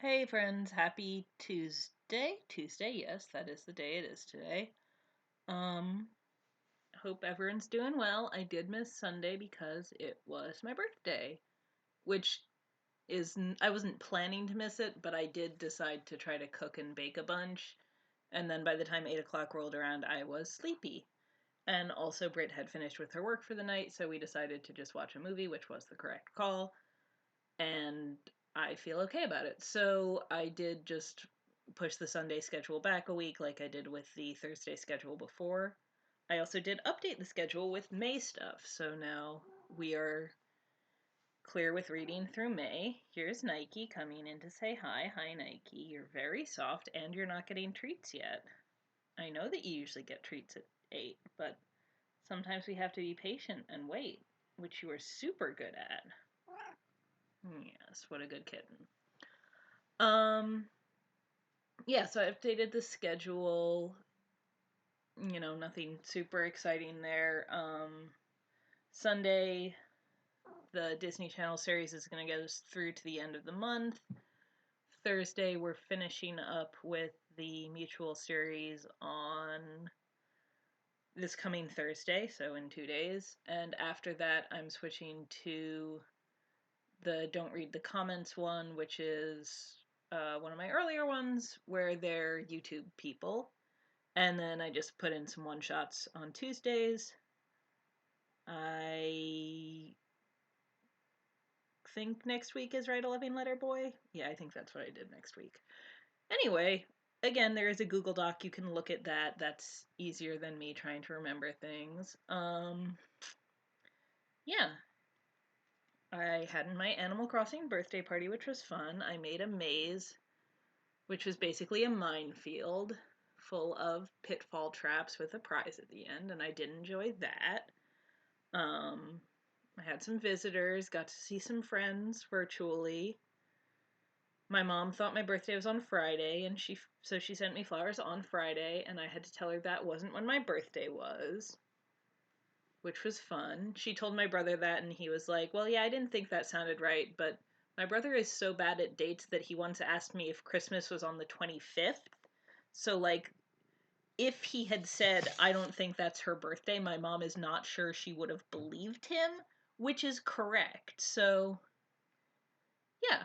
Hey friends, happy Tuesday. Tuesday, yes, that is the day it is today. Um, Hope everyone's doing well. I did miss Sunday because it was my birthday, which I wasn't planning to miss it, but I did decide to try to cook and bake a bunch. And then by the time 8 o'clock rolled around, I was sleepy. And also, Britt had finished with her work for the night, so we decided to just watch a movie, which was the correct call. And I feel okay about it. So I did just push the Sunday schedule back a week like I did with the Thursday schedule before. I also did update the schedule with May stuff, so now we are clear with reading through May. Here's Nike coming in to say hi. Hi, Nike. You're very soft and you're not getting treats yet. I know that you usually get treats at 8, but sometimes we have to be patient and wait, which you are super good at. Yes, what a good kitten. Um, yeah, so I updated the schedule. Nothing super exciting there. Sunday, the Disney Channel series is going to get us through to the end of the month. Thursday, we're finishing up with the Mutual series on this coming Thursday, so in 2 days. And after that, I'm switching to the Don't Read the Comments one, which is one of my earlier ones where they're YouTube people. And then I just put in some one-shots on Tuesdays. I think next week is Write a Loving Letter Boy. Yeah, I think that's what I did next week. Anyway, again, there is a Google Doc. You can look at that. That's easier than me trying to remember things. Yeah. I had my Animal Crossing birthday party, which was fun. I made a maze, which was basically a minefield full of pitfall traps with a prize at the end, and I did enjoy that. I had some visitors, got to see some friends virtually. My mom thought my birthday was on Friday, and she sent me flowers on Friday, and I had to tell her that wasn't when my birthday was, which was fun. She told my brother that, and he was like, "Well, yeah, I didn't think that sounded right, but my brother is so bad at dates that he once asked me if Christmas was on the 25th. So, like, if he had said, I don't think that's her birthday, my mom is not sure she would have believed him, which is correct. So, yeah.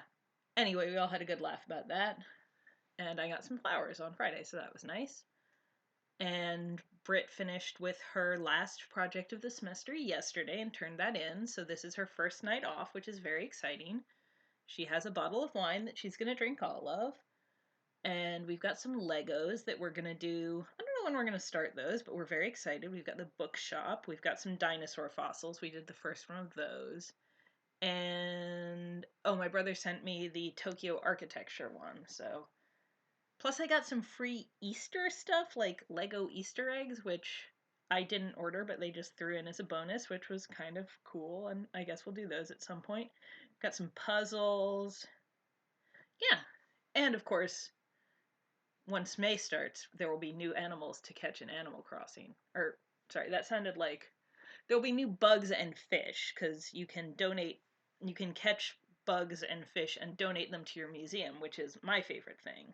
Anyway, we all had a good laugh about that. And I got some flowers on Friday, so that was nice. And Britt finished with her last project of the semester yesterday and turned that in. So this is her first night off, which is very exciting. She has a bottle of wine that she's going to drink all of. And we've got some Legos that we're going to do. I don't know when we're going to start those, but we're very excited. We've got the bookshop. We've got some dinosaur fossils. We did the first one of those. And, oh, my brother sent me the Tokyo architecture one. So, plus I got some free Easter stuff, like Lego Easter eggs, which I didn't order, but they just threw in as a bonus, which was kind of cool. And I guess we'll do those at some point. Got some puzzles. Yeah. And of course, once May starts, there will be new animals to catch in Animal Crossing. Or, sorry, that sounded like there'll be new bugs and fish because you can catch bugs and fish and donate them to your museum, which is my favorite thing.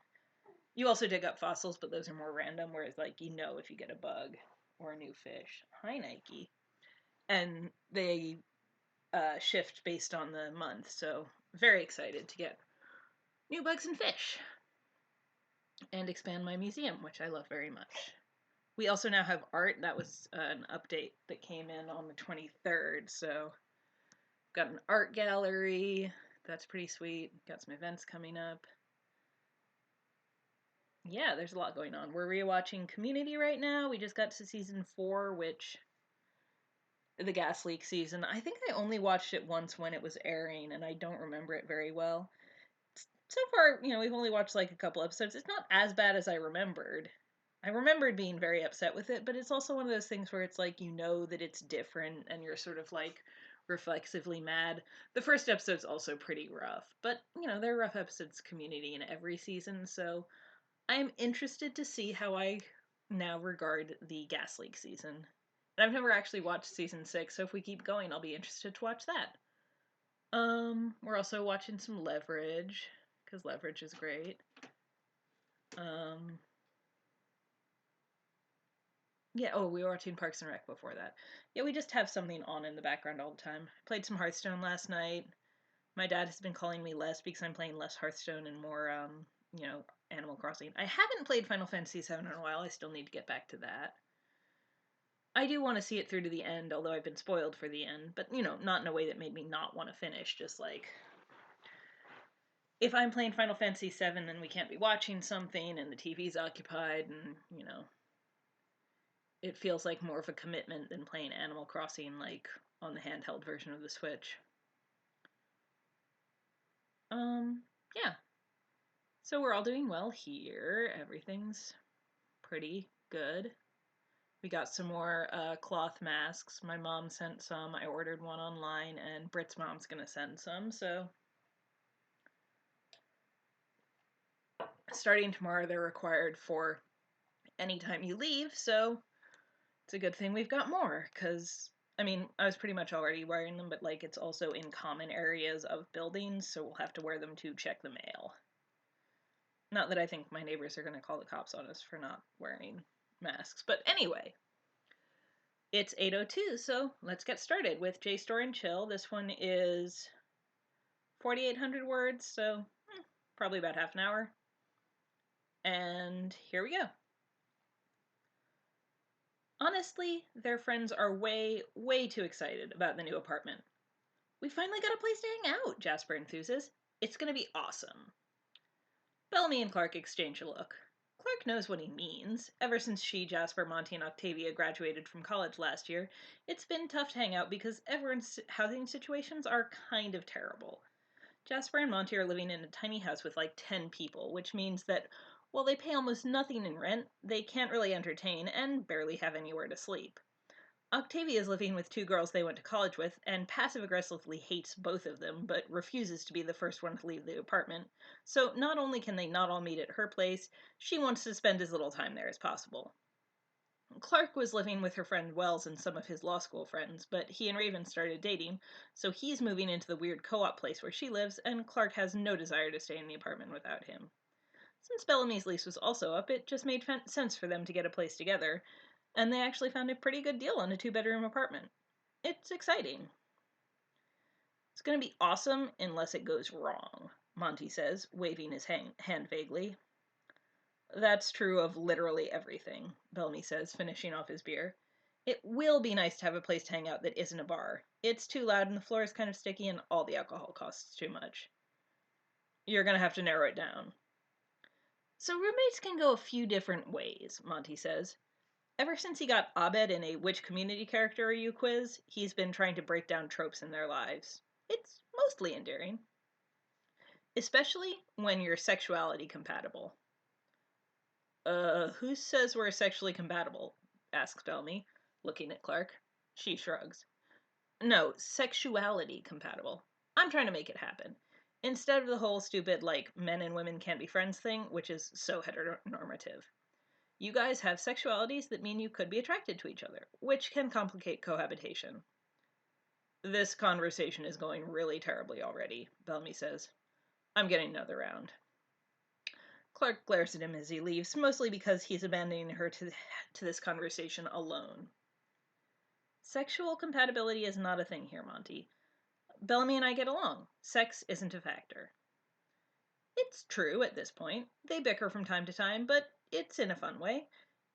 You also dig up fossils, but those are more random, whereas, like, if you get a bug or a new fish. Hi, Nike. And they shift based on the month, so very excited to get new bugs and fish and expand my museum, which I love very much. We also now have art. That was an update that came in on the 23rd. So, got an art gallery. That's pretty sweet. Got some events coming up. Yeah, there's a lot going on. We're rewatching Community right now. We just got to season 4, which the gas leak season. I think I only watched it once when it was airing, and I don't remember it very well. So far, we've only watched like a couple episodes. It's not as bad as I remembered. I remembered being very upset with it, but it's also one of those things where it's like that it's different and you're sort of like reflexively mad. The first episode's also pretty rough, but there are rough episodes Community in every season, so I'm interested to see how I now regard the gas leak season. And I've never actually watched season 6, so if we keep going, I'll be interested to watch that. We're also watching some Leverage because Leverage is great. Yeah, oh, we were watching Parks and Rec before that. Yeah, we just have something on in the background all the time. Played some Hearthstone last night. My dad has been calling me less because I'm playing less Hearthstone and more, Animal Crossing. I haven't played Final Fantasy VII in a while. I still need to get back to that. I do want to see it through to the end, although I've been spoiled for the end, but, not in a way that made me not want to finish, just like, if I'm playing Final Fantasy VII, then we can't be watching something, and the TV's occupied, and, it feels like more of a commitment than playing Animal Crossing, like, on the handheld version of the Switch. Yeah. So we're all doing well here. Everything's pretty good. We got some more cloth masks. My mom sent some. I ordered one online, and Britt's mom's gonna send some. So starting tomorrow, they're required for anytime you leave. So it's a good thing we've got more, because I was pretty much already wearing them, but like it's also in common areas of buildings, so we'll have to wear them to check the mail. Not that I think my neighbors are going to call the cops on us for not wearing masks, but anyway. It's 8:02, so let's get started with JSTOR and Chill. This one is 4,800 words, so probably about half an hour. And here we go. Honestly, their friends are way, way too excited about the new apartment. We finally got a place to hang out, Jasper enthuses. It's gonna be awesome. Bellamy and Clark exchange a look. Clark knows what he means. Ever since she, Jasper, Monty, and Octavia graduated from college last year, it's been tough to hang out because everyone's housing situations are kind of terrible. Jasper and Monty are living in a tiny house with like 10 people, which means that while they pay almost nothing in rent, they can't really entertain and barely have anywhere to sleep. Octavia is living with two girls they went to college with and passive-aggressively hates both of them, but refuses to be the first one to leave the apartment. So not only can they not all meet at her place, she wants to spend as little time there as possible. Clark was living with her friend Wells and some of his law school friends, but he and Raven started dating, so he's moving into the weird co-op place where she lives, and Clark has no desire to stay in the apartment without him. Since Bellamy's lease was also up, it just made sense for them to get a place together, and they actually found a pretty good deal on a 2-bedroom apartment. It's exciting. It's going to be awesome unless it goes wrong, Monty says, waving his hand vaguely. That's true of literally everything, Bellamy says, finishing off his beer. It will be nice to have a place to hang out that isn't a bar. It's too loud and the floor is kind of sticky and all the alcohol costs too much. You're going to have to narrow it down. So roommates can go a few different ways, Monty says. Ever since he got Abed in a Which Community Character Are You quiz, he's been trying to break down tropes in their lives. It's mostly endearing. Especially when you're sexuality compatible. Who says we're sexually compatible? Asks Bellamy, looking at Clark. She shrugs. No, sexuality compatible. I'm trying to make it happen. Instead of the whole stupid, like, men and women can't be friends thing, which is so heteronormative. You guys have sexualities that mean you could be attracted to each other, which can complicate cohabitation. This conversation is going really terribly already, Bellamy says. I'm getting another round. Clark glares at him as he leaves, mostly because he's abandoning her to this conversation alone. Sexual compatibility is not a thing here, Monty. Bellamy and I get along. Sex isn't a factor. It's true at this point. They bicker from time to time, but it's in a fun way.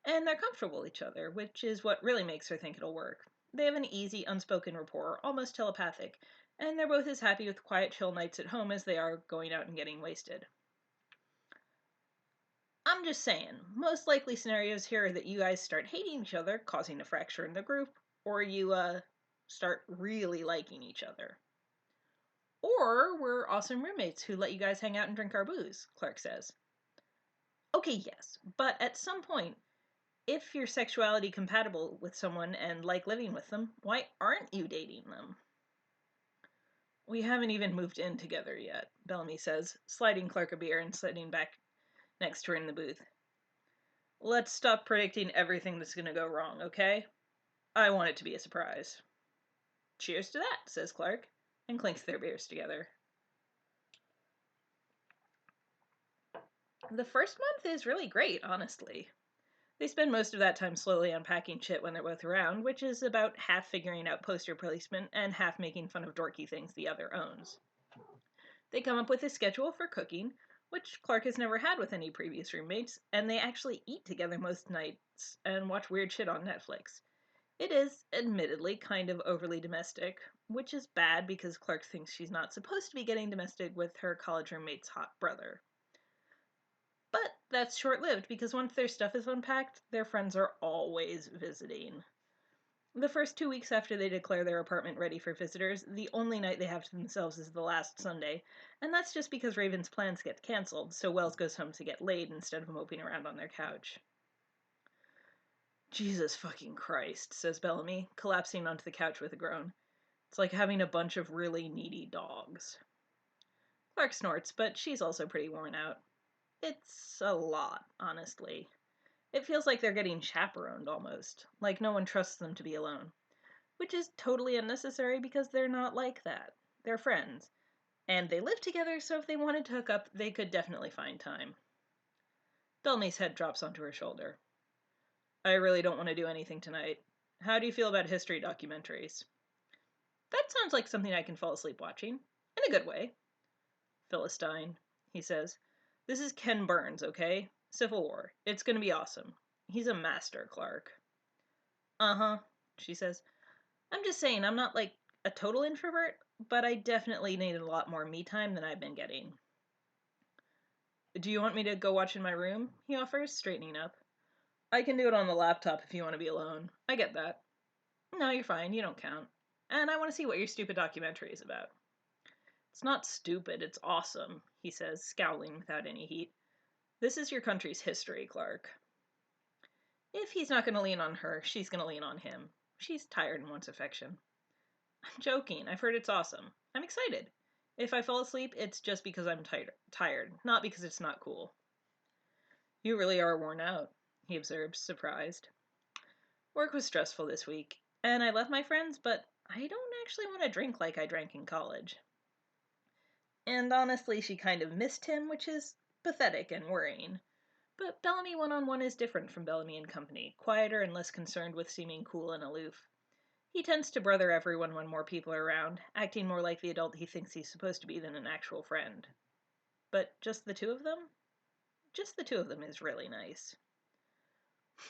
And they're comfortable with each other, which is what really makes her think it'll work. They have an easy, unspoken rapport, almost telepathic, and they're both as happy with quiet, chill nights at home as they are going out and getting wasted. I'm just saying, most likely scenarios here are that you guys start hating each other, causing a fracture in the group, or you, start really liking each other. Or we're awesome roommates who let you guys hang out and drink our booze, Clark says. Okay, yes, but at some point, if you're sexuality compatible with someone and like living with them, why aren't you dating them? We haven't even moved in together yet, Bellamy says, sliding Clark a beer and sitting back next to her in the booth. Let's stop predicting everything that's gonna go wrong, okay? I want it to be a surprise. Cheers to that, says Clark, and clinks their beers together. The first month is really great, honestly. They spend most of that time slowly unpacking shit when they're both around, which is about half figuring out poster placement and half making fun of dorky things the other owns. They come up with a schedule for cooking, which Clark has never had with any previous roommates, and they actually eat together most nights and watch weird shit on Netflix. It is, admittedly, kind of overly domestic, which is bad because Clark thinks she's not supposed to be getting domestic with her college roommate's hot brother. But that's short lived because once their stuff is unpacked, their friends are always visiting. The first 2 weeks after they declare their apartment ready for visitors, the only night they have to themselves is the last Sunday, and that's just because Raven's plans get cancelled, so Wells goes home to get laid instead of moping around on their couch. Jesus fucking Christ, says Bellamy, collapsing onto the couch with a groan. It's like having a bunch of really needy dogs. Clark snorts, but she's also pretty worn out. It's a lot, honestly. It feels like they're getting chaperoned almost, like no one trusts them to be alone. Which is totally unnecessary because they're not like that. They're friends. And they live together, so if they wanted to hook up, they could definitely find time. Bellamy's head drops onto her shoulder. I really don't want to do anything tonight. How do you feel about history documentaries? That sounds like something I can fall asleep watching. In a good way. Philistine, he says. This is Ken Burns, okay? Civil War. It's gonna be awesome. He's a master, Clark. Uh-huh, she says. I'm just saying, I'm not like a total introvert, but I definitely need a lot more me time than I've been getting. Do you want me to go watch in my room? He offers, straightening up. I can do it on the laptop if you want to be alone. I get that. No, you're fine. You don't count. And I want to see what your stupid documentary is about. It's not stupid, it's awesome, he says, scowling without any heat. This is your country's history, Clark. If he's not going to lean on her, she's going to lean on him. She's tired and wants affection. I'm joking. I've heard it's awesome. I'm excited. If I fall asleep, it's just because I'm tired, not because it's not cool. You really are worn out, he observes, surprised. Work was stressful this week, and I love my friends, but I don't actually want to drink like I drank in college. And honestly, she kind of missed him, which is pathetic and worrying. But Bellamy one-on-one is different from Bellamy and company, quieter and less concerned with seeming cool and aloof. He tends to brother everyone when more people are around, acting more like the adult he thinks he's supposed to be than an actual friend. But just the two of them? Just the two of them is really nice.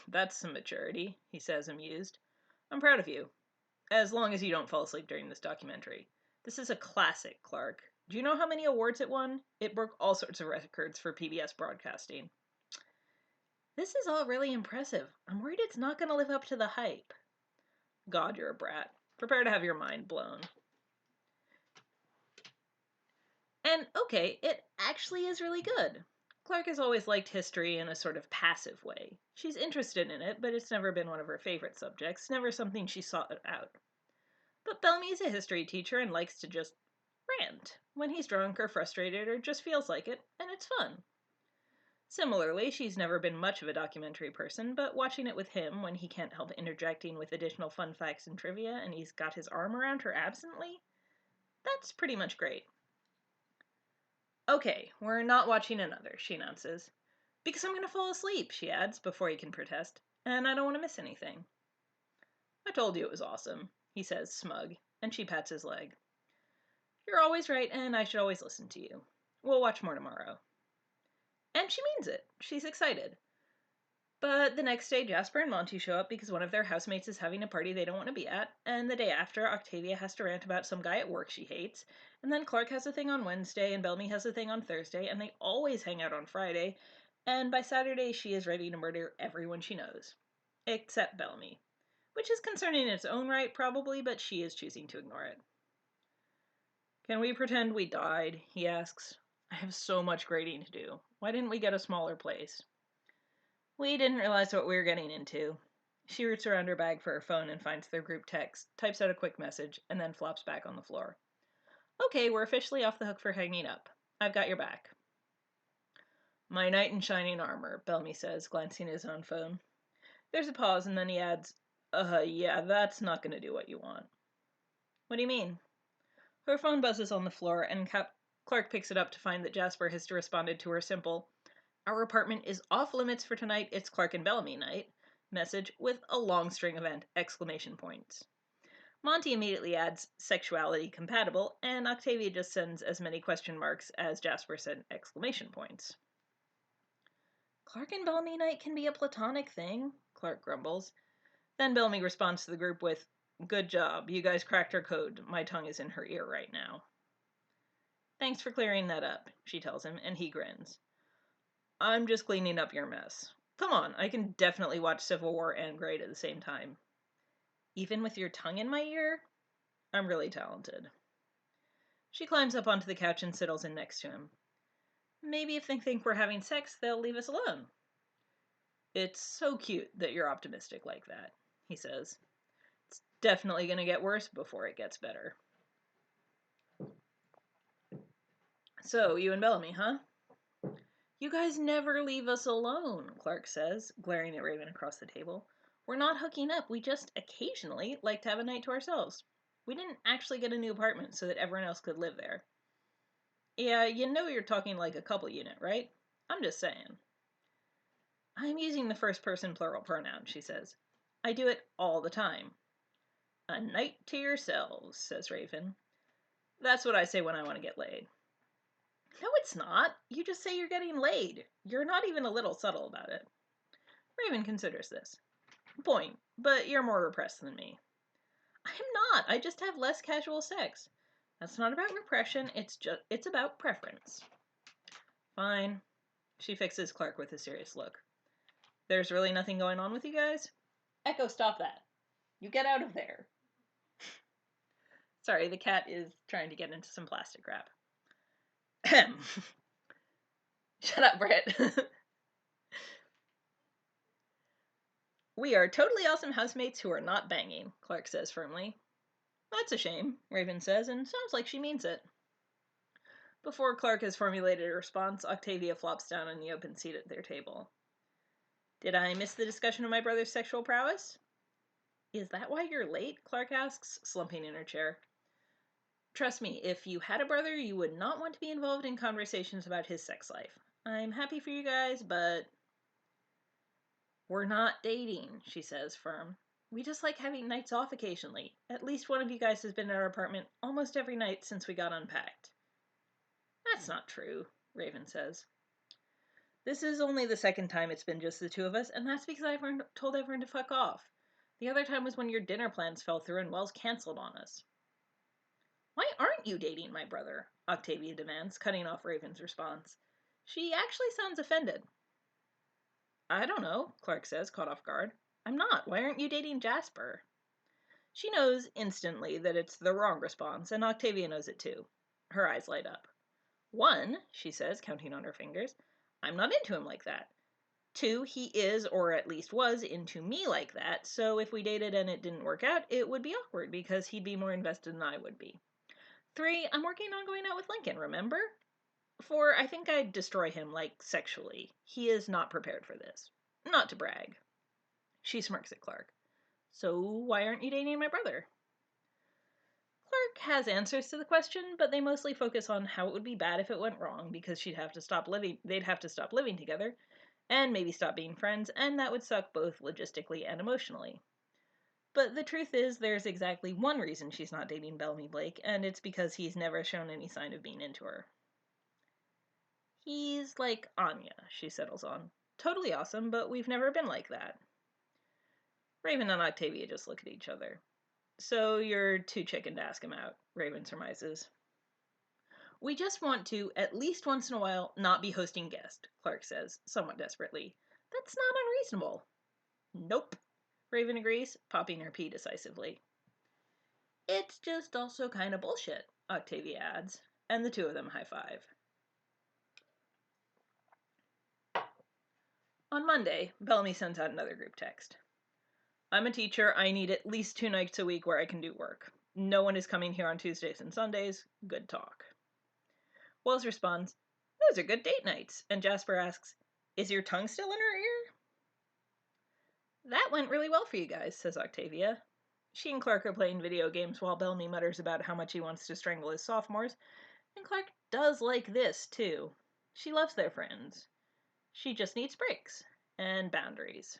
That's some maturity, he says, amused. I'm proud of you. As long as you don't fall asleep during this documentary. This is a classic, Clark. Do you know how many awards it won? It broke all sorts of records for PBS broadcasting. This is all really impressive. I'm worried it's not going to live up to the hype. God, you're a brat. Prepare to have your mind blown. And okay, it actually is really good. Clark has always liked history in a sort of passive way. She's interested in it, but it's never been one of her favorite subjects, never something she sought out. But Bellamy's a history teacher and likes to just rant when he's drunk or frustrated or just feels like it, and it's fun. Similarly, she's never been much of a documentary person, but watching it with him when he can't help interjecting with additional fun facts and trivia and he's got his arm around her absently, that's pretty much great. Okay, we're not watching another, she announces. Because I'm going to fall asleep, she adds, before he can protest, and I don't want to miss anything. I told you it was awesome, he says, smug, and she pats his leg. You're always right, and I should always listen to you. We'll watch more tomorrow. And she means it. She's excited. But the next day, Jasper and Monty show up because one of their housemates is having a party they don't want to be at, and the day after, Octavia has to rant about some guy at work she hates, and then Clark has a thing on Wednesday, and Bellamy has a thing on Thursday, and they always hang out on Friday, and by Saturday, she is ready to murder everyone she knows. Except Bellamy. Which is concerning in its own right, probably, but she is choosing to ignore it. Can we pretend we died? He asks. I have so much grading to do. Why didn't we get a smaller place? We didn't realize what we were getting into. She roots around her bag for her phone and finds their group text, types out a quick message, and then flops back on the floor. Okay, we're officially off the hook for hanging up. I've got your back. My knight in shining armor, Bellamy says, glancing at his own phone. There's a pause, and then he adds, yeah, that's not going to do what you want. What do you mean? Her phone buzzes on the floor, and Clark picks it up to find that Jasper has responded to her simple, Our apartment is off limits for tonight. It's Clark and Bellamy night. Message with a long string of exclamation points. Monty immediately adds sexuality compatible, and Octavia just sends as many question marks as Jasper sent exclamation points. Clark and Bellamy night can be a platonic thing, Clark grumbles. Then Bellamy responds to the group with, "Good job, you guys cracked her code. My tongue is in her ear right now." "Thanks for clearing that up," she tells him, and he grins. "I'm just cleaning up your mess. Come on, I can definitely watch Civil War and Great at the same time." "Even with your tongue in my ear?" "I'm really talented." She climbs up onto the couch and settles in next to him. "Maybe if they think we're having sex, they'll leave us alone." "It's so cute that you're optimistic like that," he says. "It's definitely going to get worse before it gets better." "So, you and Bellamy, huh?" "You guys never leave us alone," Clark says, glaring at Raven across the table. "We're not hooking up. We just occasionally like to have a night to ourselves. We didn't actually get a new apartment so that everyone else could live there." "Yeah, you know you're talking like a couple unit, right? I'm just saying." "I'm using the first person plural pronoun," she says. "I do it all the time." "A night to yourselves," says Raven. "That's what I say when I want to get laid." "No, it's not. You just say you're getting laid. You're not even a little subtle about it." Raven considers this. "Point, but you're more repressed than me." "I'm not. I just have less casual sex. That's not about repression. It's about preference." "Fine." She fixes Clark with a serious look. "There's really nothing going on with you guys?" "Echo, stop that. You get out of there." Sorry, the cat is trying to get into some plastic wrap. Ahem. Shut up, Brett. "We are totally awesome housemates who are not banging," Clark says firmly. "That's a shame," Raven says, and sounds like she means it. Before Clark has formulated a response, Octavia flops down on the open seat at their table. "Did I miss the discussion of my brother's sexual prowess?" "Is that why you're late?" Clark asks, slumping in her chair. "Trust me, if you had a brother, you would not want to be involved in conversations about his sex life. I'm happy for you guys, but—" "We're not dating," she says, firm. "We just like having nights off occasionally. At least one of you guys has been at our apartment almost every night since we got unpacked." "That's not true," Raven says. "This is only the second time it's been just the two of us, and that's because I told everyone to fuck off. The other time was when your dinner plans fell through and Wells canceled on us." "Why aren't you dating my brother?" Octavia demands, cutting off Raven's response. She actually sounds offended. "I don't know," Clark says, caught off guard. "I'm not. Why aren't you dating Jasper?" She knows instantly that it's the wrong response, and Octavia knows it too. Her eyes light up. "One," she says, counting on her fingers, "I'm not into him like that. Two, he is, or at least was, into me like that, so if we dated and it didn't work out, it would be awkward because he'd be more invested than I would be. Three, I'm working on going out with Lincoln, remember? Four, I think I'd destroy him, like, sexually. He is not prepared for this. Not to brag." She smirks at Clark. "So why aren't you dating my brother?" Clark has answers to the question, but they mostly focus on how it would be bad if it went wrong because they'd have to stop living together, and maybe stop being friends, and that would suck both logistically and emotionally. But the truth is, there's exactly one reason she's not dating Bellamy Blake, and it's because he's never shown any sign of being into her. "He's like Anya," she settles on. "Totally awesome, but we've never been like that." Raven and Octavia just look at each other. "So you're too chicken to ask him out," Raven surmises. "We just want to, at least once in a while, not be hosting guests," Clark says, somewhat desperately. "That's not unreasonable." "Nope," Raven agrees, popping her pea decisively. "It's just also kind of bullshit," Octavia adds, and the two of them high-five. On Monday, Bellamy sends out another group text. "I'm a teacher. I need at least 2 nights a week where I can do work. No one is coming here on Tuesdays and Sundays. Good talk." Wells responds, "Those are good date nights," and Jasper asks, "Is your tongue still in her ear?" "That went really well for you guys," says Octavia. She and Clark are playing video games while Bellamy mutters about how much he wants to strangle his sophomores, and Clark does like this, too. She loves their friends. She just needs breaks and boundaries.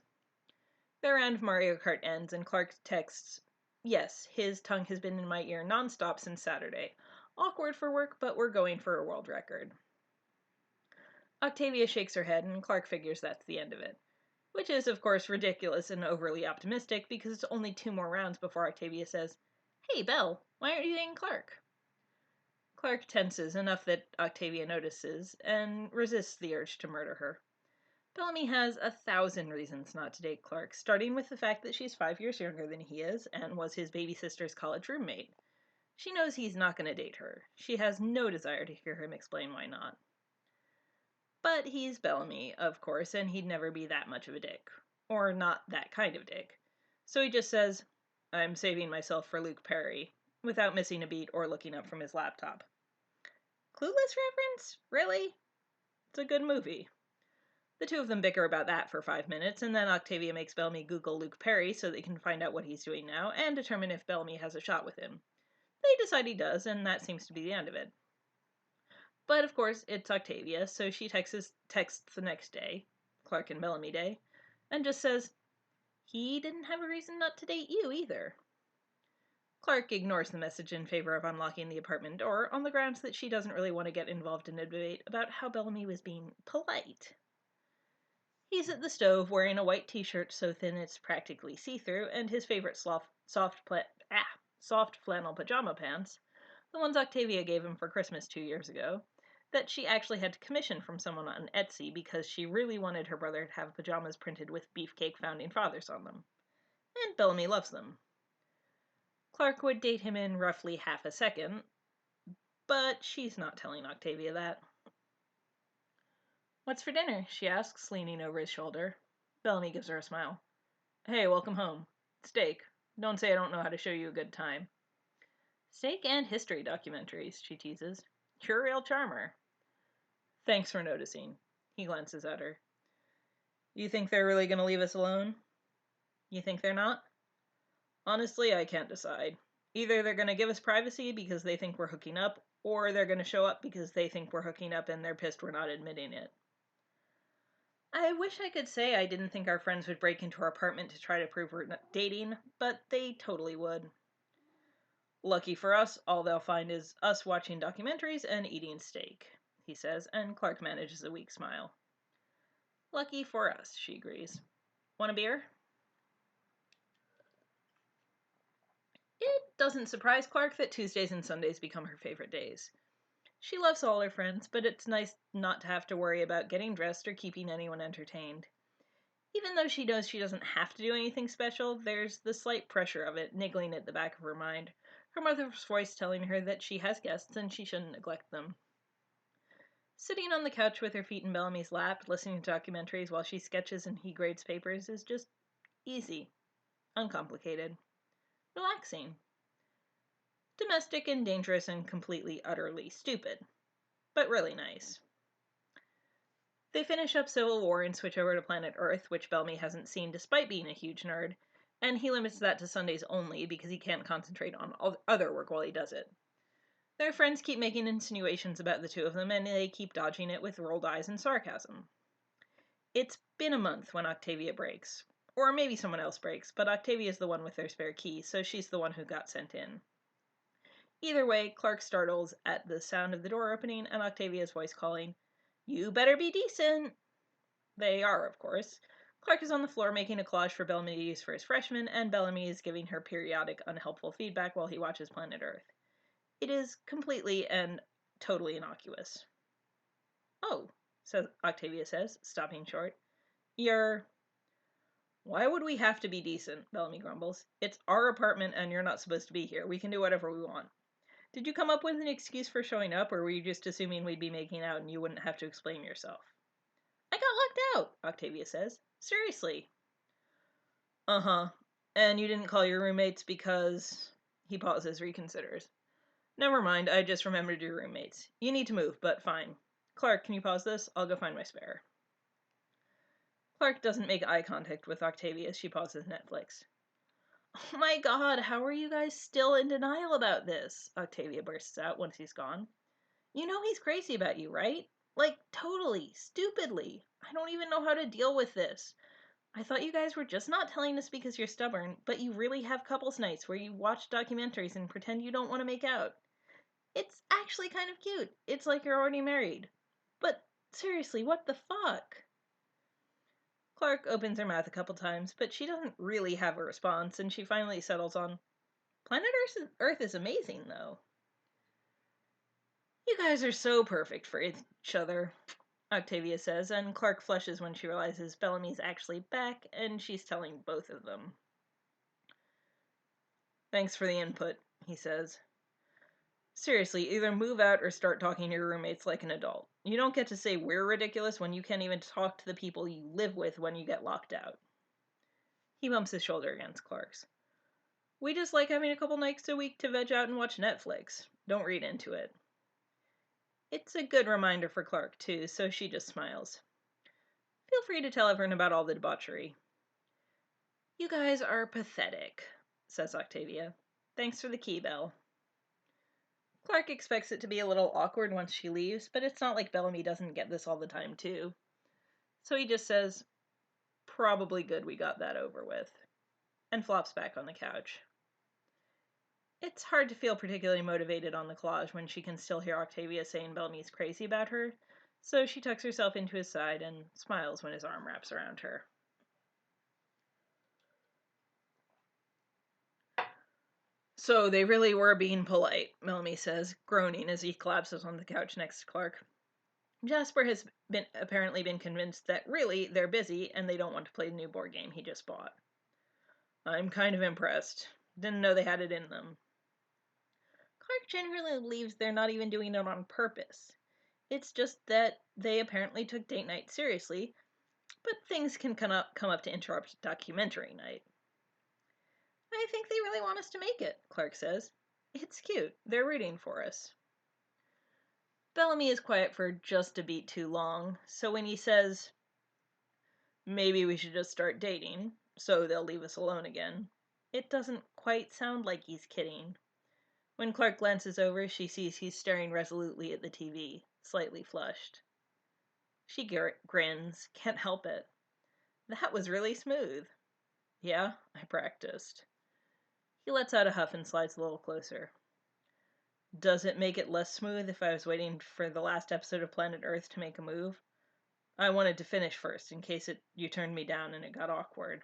Their round of Mario Kart ends, and Clark texts, "Yes, his tongue has been in my ear nonstop since Saturday. Awkward for work, but we're going for a world record." Octavia shakes her head, and Clark figures that's the end of it. Which is, of course, ridiculous and overly optimistic because it's only 2 more rounds before Octavia says, "Hey, Belle, why aren't you dating Clark?" Clark tenses enough that Octavia notices and resists the urge to murder her. Bellamy has 1,000 reasons not to date Clark, starting with the fact that she's 5 years younger than he is and was his baby sister's college roommate. She knows he's not going to date her. She has no desire to hear him explain why not. But he's Bellamy, of course, and he'd never be that much of a dick. Or not that kind of dick. So he just says, "I'm saving myself for Luke Perry," without missing a beat or looking up from his laptop. Clueless reference? Really? It's a good movie. The two of them bicker about that for 5 minutes, and then Octavia makes Bellamy Google Luke Perry so they can find out what he's doing now and determine if Bellamy has a shot with him. They decide he does, and that seems to be the end of it. But of course, it's Octavia, so she texts the next day, Clark and Bellamy Day, and just says, "He didn't have a reason not to date you either." Clark ignores the message in favor of unlocking the apartment door on the grounds that she doesn't really want to get involved in a debate about how Bellamy was being polite. He's at the stove wearing a white t-shirt so thin it's practically see-through and his favorite soft flannel pajama pants, the ones Octavia gave him for Christmas 2 years ago, that she actually had to commission from someone on Etsy because she really wanted her brother to have pajamas printed with beefcake founding fathers on them. And Bellamy loves them. Clark would date him in roughly half a second, but she's not telling Octavia that. "What's for dinner?" she asks, leaning over his shoulder. Bellamy gives her a smile. "Hey, welcome home. Steak. Don't say I don't know how to show you a good time." "Steak and history documentaries," she teases. "You're a real charmer." "Thanks for noticing." He glances at her. "You think they're really going to leave us alone?" "You think they're not?" "Honestly, I can't decide. Either they're going to give us privacy because they think we're hooking up, or they're going to show up because they think we're hooking up and they're pissed we're not admitting it." I wish I could say I didn't think our friends would break into our apartment to try to prove we're not dating, but they totally would. "Lucky for us, all they'll find is us watching documentaries and eating steak," he says, and Clark manages a weak smile. "Lucky for us," she agrees. "Want a beer?" It doesn't surprise Clark that Tuesdays and Sundays become her favorite days. She loves all her friends, but it's nice not to have to worry about getting dressed or keeping anyone entertained. Even though she knows she doesn't have to do anything special, there's the slight pressure of it niggling at the back of her mind, her mother's voice telling her that she has guests and she shouldn't neglect them. Sitting on the couch with her feet in Bellamy's lap, listening to documentaries while she sketches and he grades papers is just easy, uncomplicated, relaxing. Domestic and dangerous and completely, utterly stupid, but really nice. They finish up Civil War and switch over to Planet Earth, which Bellamy hasn't seen despite being a huge nerd, and he limits that to Sundays only because he can't concentrate on other work while he does it. Their friends keep making insinuations about the two of them, and they keep dodging it with rolled eyes and sarcasm. It's been a month when Octavia breaks. Or maybe someone else breaks, but Octavia's the one with their spare key, so she's the one who got sent in. Either way, Clark startles at the sound of the door opening and Octavia's voice calling, "You better be decent!" They are, of course. Clark is on the floor making a collage for Bellamy to use for his freshman, and Bellamy is giving her periodic unhelpful feedback while he watches Planet Earth. It is completely and totally innocuous. "Oh," Octavia says, stopping short. "You're—" "Why would we have to be decent?" Bellamy grumbles. "It's our apartment and you're not supposed to be here. We can do whatever we want. Did you come up with an excuse for showing up, or were you just assuming we'd be making out and you wouldn't have to explain yourself?" "I got locked out," Octavia says. "Seriously." "Uh-huh. And you didn't call your roommates because—" He pauses, reconsiders. "Never mind, I just remembered your roommates. You need to move, but fine. Clark, can you pause this? I'll go find my spare." Clark doesn't make eye contact with Octavia as she pauses Netflix. "Oh my god, how are you guys still in denial about this?" Octavia bursts out once he's gone. "You know he's crazy about you, right? Like, totally, stupidly. I don't even know how to deal with this. I thought you guys were just not telling us because you're stubborn, but you really have couples nights where you watch documentaries and pretend you don't want to make out. It's actually kind of cute. It's like you're already married. But seriously, what the fuck? Clark opens her mouth a couple times, but she doesn't really have a response, and she finally settles on, Planet Earth is amazing, though. You guys are so perfect for each other, Octavia says, and Clark flushes when she realizes Bellamy's actually back, and she's telling both of them. Thanks for the input, he says. Seriously, either move out or start talking to your roommates like an adult. You don't get to say we're ridiculous when you can't even talk to the people you live with when you get locked out. He bumps his shoulder against Clark's. We just like having a couple nights a week to veg out and watch Netflix. Don't read into it. It's a good reminder for Clark, too, so she just smiles. Feel free to tell everyone about all the debauchery. You guys are pathetic, says Octavia. Thanks for the key, Belle. Clark expects it to be a little awkward once she leaves, but it's not like Bellamy doesn't get this all the time, too. So he just says, probably good we got that over with, and flops back on the couch. It's hard to feel particularly motivated on the collage when she can still hear Octavia saying Bellamy's crazy about her, so she tucks herself into his side and smiles when his arm wraps around her. So they really were being polite, Bellamy says, groaning as he collapses on the couch next to Clark. Jasper has apparently been convinced that really they're busy and they don't want to play the new board game he just bought. I'm kind of impressed. Didn't know they had it in them. Clark genuinely believes they're not even doing it on purpose. It's just that they apparently took date night seriously, but things can come up to interrupt documentary night. I think they really want us to make it, Clark says. It's cute. They're rooting for us. Bellamy is quiet for just a beat too long, so when he says, maybe we should just start dating, so they'll leave us alone again, it doesn't quite sound like he's kidding. When Clark glances over, she sees he's staring resolutely at the TV, slightly flushed. She grins, can't help it. That was really smooth. Yeah, I practiced. He lets out a huff and slides a little closer. Does it make it less smooth if I was waiting for the last episode of Planet Earth to make a move? I wanted to finish first, in case you turned me down and it got awkward.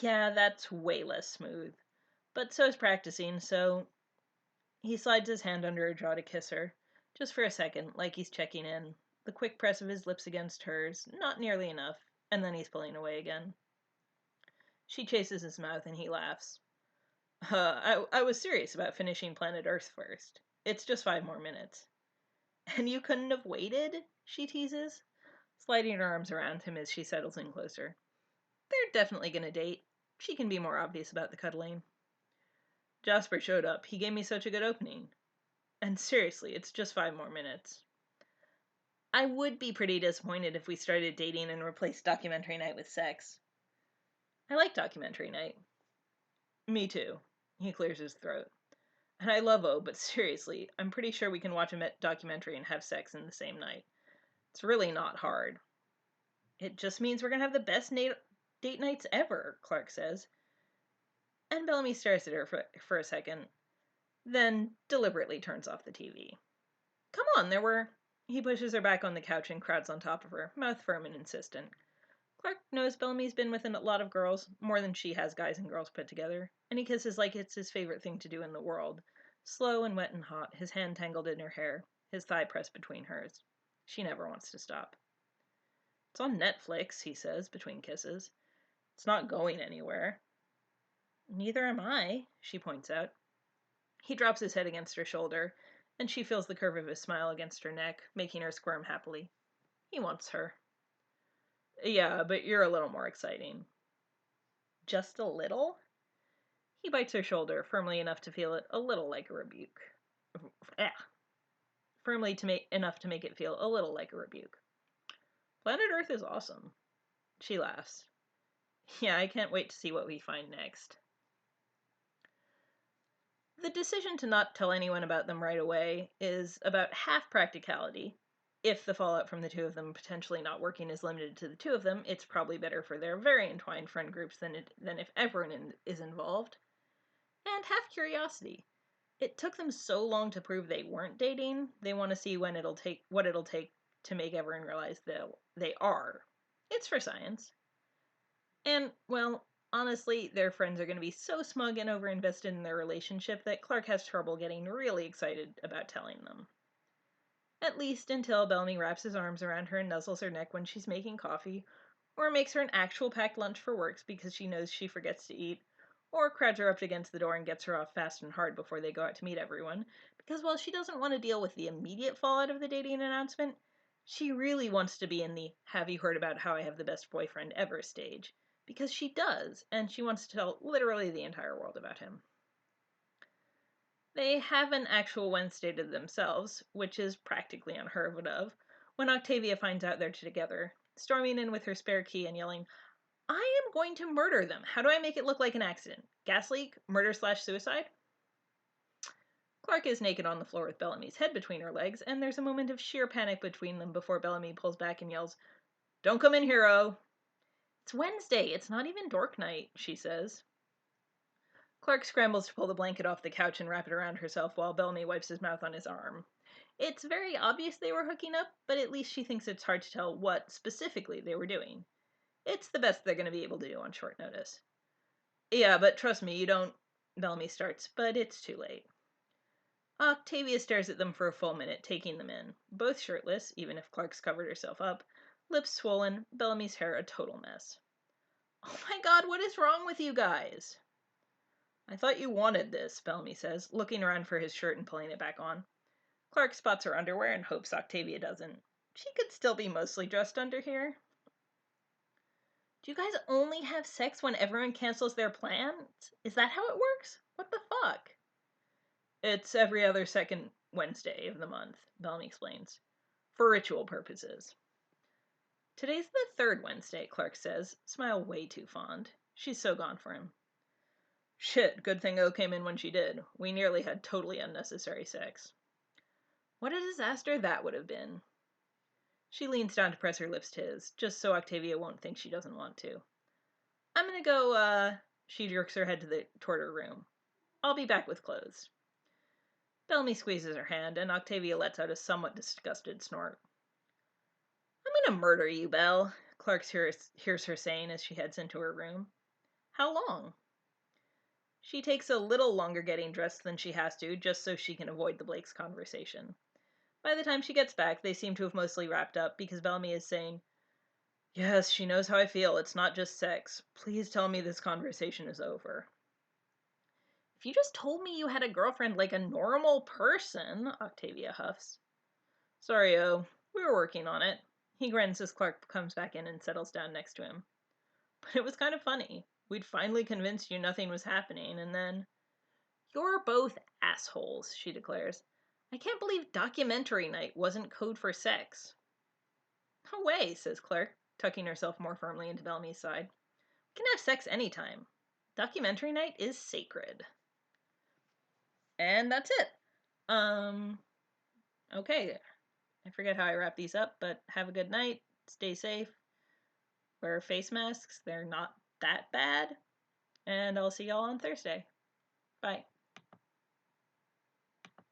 Yeah, that's way less smooth. But so's practicing, so... He slides his hand under her jaw to kiss her, just for a second, like he's checking in. The quick press of his lips against hers, not nearly enough, and then he's pulling away again. She chases his mouth and he laughs. I was serious about finishing Planet Earth first. It's just 5 more minutes. And you couldn't have waited? She teases, sliding her arms around him as she settles in closer. They're definitely gonna date. She can be more obvious about the cuddling. Jasper showed up. He gave me such a good opening. And seriously, it's just 5 more minutes. I would be pretty disappointed if we started dating and replaced documentary night with sex. I like documentary night. Me too. He clears his throat. And I love O, but seriously, I'm pretty sure we can watch a documentary and have sex in the same night. It's really not hard. It just means we're gonna have the best date nights ever, Clark says. And Bellamy stares at her for a second, then deliberately turns off the TV. Come on, there were... He pushes her back on the couch and crowds on top of her, mouth firm and insistent. Clark knows Bellamy's been with a lot of girls, more than she has guys and girls put together, and he kisses like it's his favorite thing to do in the world. Slow and wet and hot, his hand tangled in her hair, his thigh pressed between hers. She never wants to stop. It's on Netflix, he says, between kisses. It's not going anywhere. Neither am I, she points out. He drops his head against her shoulder, and she feels the curve of his smile against her neck, making her squirm happily. He wants her. Yeah, but you're a little more exciting. Just a little? He bites her shoulder, firmly enough to feel it a little like a rebuke. Firmly enough to make it feel a little like a rebuke. Planet Earth is awesome. She laughs. Yeah, I can't wait to see what we find next. The decision to not tell anyone about them right away is about half practicality, if the fallout from the two of them potentially not working is limited to the two of them, it's probably better for their very entwined friend groups than if everyone is involved. And have curiosity. It took them so long to prove they weren't dating, they want to see what it'll take to make everyone realize they are. It's for science. And, well, honestly, their friends are going to be so smug and overinvested in their relationship that Clark has trouble getting really excited about telling them. At least until Bellamy wraps his arms around her and nuzzles her neck when she's making coffee, or makes her an actual packed lunch for works because she knows she forgets to eat, or crowds her up against the door and gets her off fast and hard before they go out to meet everyone, because while she doesn't want to deal with the immediate fallout of the dating announcement, she really wants to be in the "have you heard about how I have the best boyfriend ever" stage, because she does, and she wants to tell literally the entire world about him. They have an actual Wednesday to themselves, which is practically unheard of, when Octavia finds out they're together, storming in with her spare key and yelling, "I am going to murder them. How do I make it look like an accident? Gas leak? Murder/suicide?" Clark is naked on the floor with Bellamy's head between her legs, and there's a moment of sheer panic between them before Bellamy pulls back and yells, "Don't come in, hero!" "It's Wednesday. It's not even dork night," she says. Clark scrambles to pull the blanket off the couch and wrap it around herself while Bellamy wipes his mouth on his arm. It's very obvious they were hooking up, but at least she thinks it's hard to tell what, specifically, they were doing. It's the best they're going to be able to do on short notice. "Yeah, but trust me, you don't," Bellamy starts, but it's too late. Octavia stares at them for a full minute, taking them in. Both shirtless, even if Clark's covered herself up, lips swollen, Bellamy's hair a total mess. "Oh my god, what is wrong with you guys?" "I thought you wanted this," Bellamy says, looking around for his shirt and pulling it back on. Clark spots her underwear and hopes Octavia doesn't. She could still be mostly dressed under here. "Do you guys only have sex when everyone cancels their plans? Is that how it works? What the fuck?" "It's every other second Wednesday of the month," Bellamy explains. "For ritual purposes." "Today's the third Wednesday," Clark says, smile way too fond. She's so gone for him. "Shit, good thing O came in when she did. We nearly had totally unnecessary sex." "What a disaster that would have been." She leans down to press her lips to his, just so Octavia won't think she doesn't want to. "I'm gonna go, she jerks her head toward her room. "I'll be back with clothes." Bellamy squeezes her hand, and Octavia lets out a somewhat disgusted snort. "I'm gonna murder you, Belle," Clark hears her saying as she heads into her room. "How long?" She takes a little longer getting dressed than she has to, just so she can avoid the Blakes conversation. By the time she gets back, they seem to have mostly wrapped up, because Bellamy is saying, "Yes, she knows how I feel. It's not just sex. Please tell me this conversation is over." "If you just told me you had a girlfriend like a normal person," Octavia huffs. "Sorry, O. We were working on it." He grins as Clark comes back in and settles down next to him. "But it was kind of funny. We'd finally convinced you nothing was happening, and then—" "You're both assholes," she declares. "I can't believe documentary night wasn't code for sex." "No way," says Clark, tucking herself more firmly into Bellamy's side. "We can have sex anytime. Documentary night is sacred." And that's it. Okay. I forget how I wrap these up, but have a good night. Stay safe. Wear face masks. They're not that bad. And I'll see y'all on Thursday. Bye.